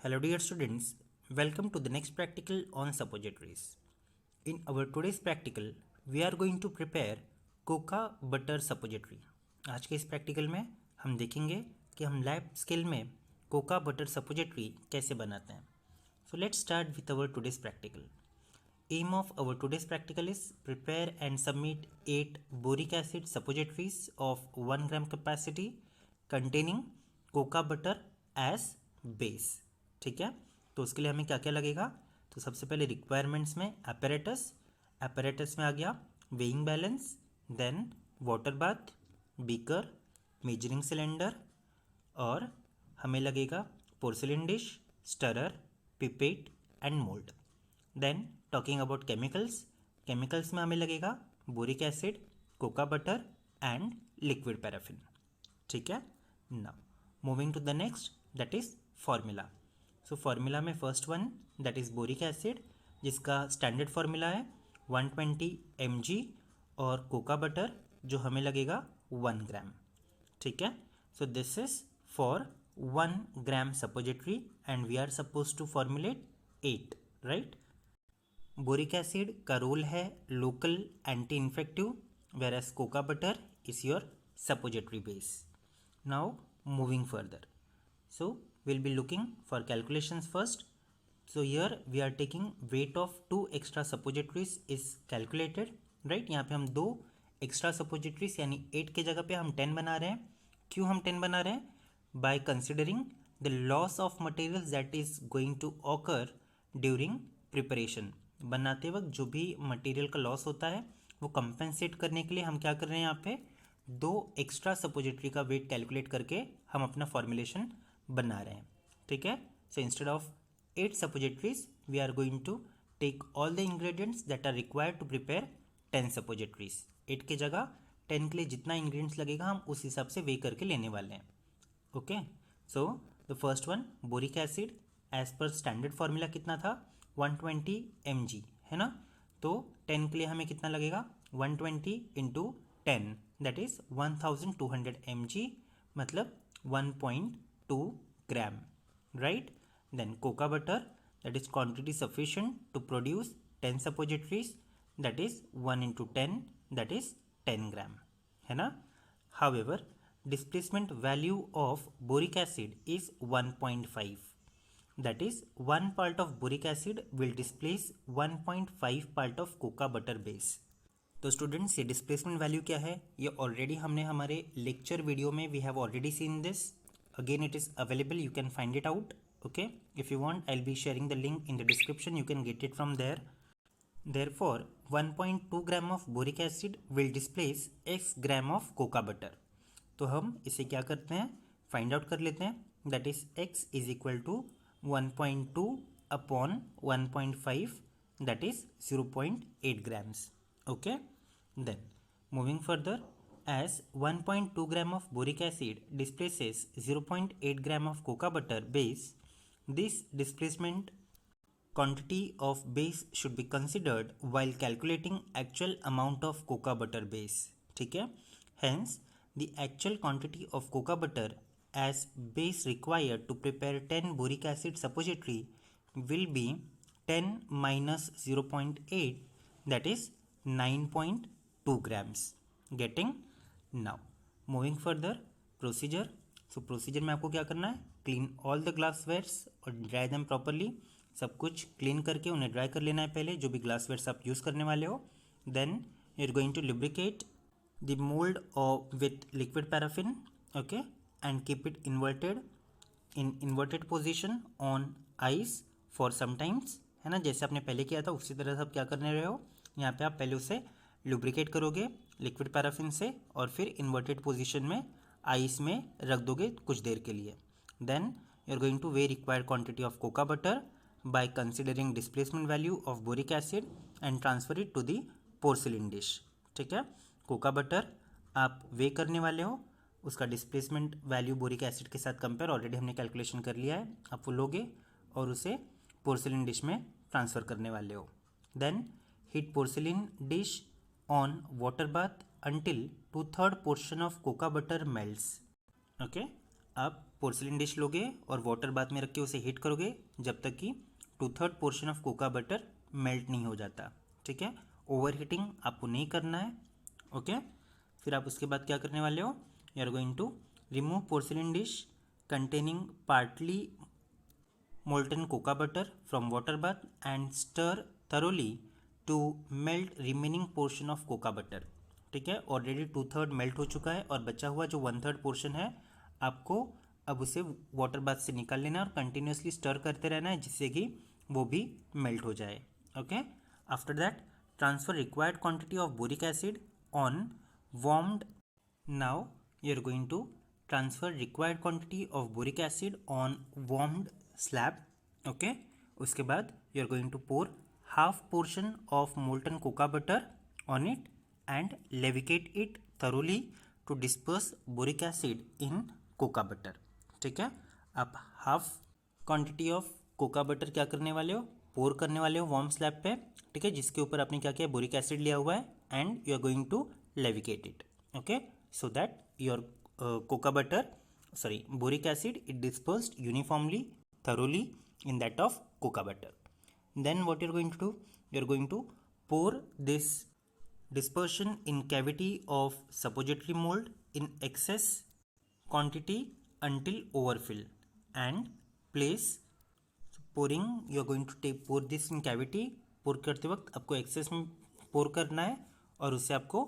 Hello dear students, welcome to the next practical on suppositories. In our today's practical, we are going to prepare cocoa butter suppository. आज के इस practical में हम देखेंगे कि हम लैब स्केल में कोका बटर सपोजिटरी कैसे बनाते हैं। So let's start with our today's practical. Aim of our today's practical is prepare and submit 8 boric acid suppositories of 1 gram capacity containing coca butter as base। ठीक है, तो उसके लिए हमें क्या क्या लगेगा। तो सबसे पहले रिक्वायरमेंट्स में एपरेटस में आ गया weighing balance, then water bath, beaker, measuring cylinder, और हमें लगेगा porcelain dish, stirrer, pipette and mould. Then talking about chemicals में हमें लगेगा boric acid, cocoa butter and liquid paraffin. ठीक है, now moving to the next that is formula. So formula में first one that is boric acid, जिसका standard formula है 120 mg, और cocoa butter जो हमें लगेगा 1 ग्राम। ठीक है, so this is for 1 gram suppository and we are suppose to formulate 8, right. Boric acid का रोल है local anti infective, whereas cocoa butter is your suppository base. Now moving further, so we'll be looking for calculations first. So here we are taking weight of 2 extra suppositories is calculated, right। यहाँ पे हम 2 extra suppositories यानी 8 के जगह पे हम 10 बना रहे हैं। क्यों हम 10 बना रहे हैं? by considering the loss of materials that is going to occur during preparation। बनाते वक्त जो भी मटेरियल का लॉस होता है वो कंपेंसेट करने के लिए हम क्या कर रहे हैं, यहाँ पे 2 एक्स्ट्रा सपोजिटरी का वेट कैलकुलेट करके हम अपना फॉर्मुलेशन बना रहे हैं। ठीक है, so instead of 8 suppositories we are going to take all the ingredients that are required to prepare 10 suppositories. 8 की जगह 10 के लिए जितना इंग्रेडिएंट्स लगेगा हम उस हिसाब से वे करके लेने वाले हैं। Okay, so the first one boric acid as per standard formula कितना था 120 mg, है ना। तो 10 के लिए हमें कितना लगेगा 120 इंटू 10 दैट इज 1200 mg, मतलब 1.2 gram, right. Then cocoa butter that is quantity sufficient to produce 10 suppositories that is 1 into 10 that is 10 gram, है ना। However displacement value of boric acid is 1.5, that is 1 part of boric acid will displace 1.5 part of coca butter base। तो students ये displacement value क्या है, ये already हमने हमारे lecture video में we have already seen this. Again it is available, you can find it out. Okay, if you want I will be sharing the link in the description, you can get it from there. Therefore 1.2 gram of boric acid will displace x gram of cocoa butter. तो हम इसे क्या करते हैं, find out कर लेते हैं। That is x is equal to 1.2 upon 1.5 that is 0.8 grams. Okay, then moving further, as 1.2 gram of boric acid displaces 0.8 gram of coca butter base, this displacement quantity of base should be considered while calculating actual amount of coca butter base। ठीक है, hence the actual quantity of coca butter as base required to prepare 10 boric acid suppository will be 10 minus 0.8 that is 9.2 grams getting। now moving further procedure, so procedure में आपको क्या करना है, clean all the glasswares और dry them properly। सब कुछ clean करके उन्हें ड्राई कर लेना है पहले, जो भी ग्लासवेयर्स आप यूज़ करने वाले हो। Then you are going to lubricate the mold with liquid paraffin, okay, and keep it in inverted position on ice for some times, है ना। जैसे आपने पहले किया था उसी तरह से आप क्या करने रहे हो, यहाँ पे आप पहले उसे लुब्रिकेट करोगे लिक्विड पैराफिन से और फिर इन्वर्टेड पोजीशन में आइस में रख दोगे कुछ देर के लिए। Then you are going to weigh required quantity of cocoa butter by considering displacement value of boric acid and transfer it to the porcelain dish। ठीक है, कोका बटर आप वे करने वाले हो, उसका डिस्प्लेसमेंट वैल्यू बोरिक एसिड के साथ compare already हमने कैलकुलेशन कर लिया है, आप वो लोगे और उसे पोर्सिलिन डिश में ट्रांसफ़र करने वाले हो। Then heat porcelain dish on water bath until 2/3 portion of coca butter melts। Okay, आप पोर्सिलिन डिश लोगे और वाटर बाथ में रख के उसे हीट करोगे जब तक कि 2/3 portion of cocoa butter melt नहीं हो जाता, ठीक है। ओवर हीटिंग आपको नहीं करना है, ओके। फिर आप उसके बाद क्या करने वाले हो, you are going to remove porcelain dish containing partly molten cocoa butter from water bath and stir thoroughly to melt remaining portion of cocoa butter, ठीक है। ऑलरेडी 2/3 मेल्ट हो चुका है और बचा हुआ जो 1/3 पोर्शन है आपको अब उसे वाटर बाथ से निकाल लेना है और कंटिन्यूसली स्टर करते रहना है जिससे कि वो भी मेल्ट हो जाए, okay. After that transfer required quantity of boric acid on warmed, now you are going to transfer required quantity of boric acid on warmed slab, okay। उसके बाद you are going to pour half portion of molten cocoa butter on it and levigate it thoroughly to disperse boric acid in cocoa butter, ठीक है। आप half quantity of cocoa butter क्या करने वाले हो, पोर करने वाले हो वार्म स्लैब पे, ठीक है, जिसके ऊपर आपने क्या किया, बोरिक एसिड लिया हुआ है and you are going to levigate it, okay, so that your cocoa butter, sorry, boric acid, it dispersed uniformly thoroughly in that of cocoa butter. Then what you're going to do, you're going to pour this dispersion in cavity of suppository mold in excess quantity until overfill and place pouring, you're going to take pour this in cavity, pour करते वक्त आपको access में pour करना है और उससे आपको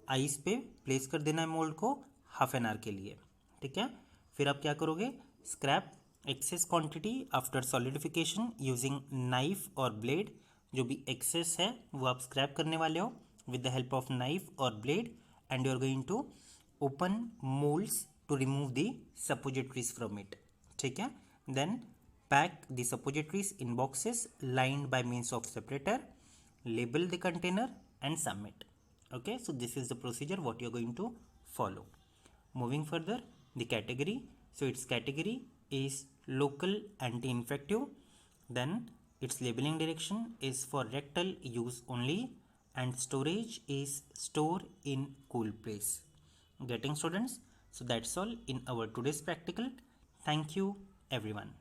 ice पे प्लेस कर देना है मोल्ड को हाफ एन आवर के लिए, ठीक है। फिर आप क्या करोगे, scrape excess quantity after solidification using knife और ब्लेड, जो भी एक्सेस है वो आप स्क्रैप करने वाले हो with the help of knife और blade and you are going to open moulds to remove the suppositories from it, ठीक है। Then pack the suppositories in boxes lined by means of separator, label the container and submit, okay। So this is the procedure what you are going to follow. Moving further, the category, so its category is local anti-infective, then its labeling direction is for rectal use only and storage is store in cool place. Getting students? So that's all in our today's practical. Thank you everyone.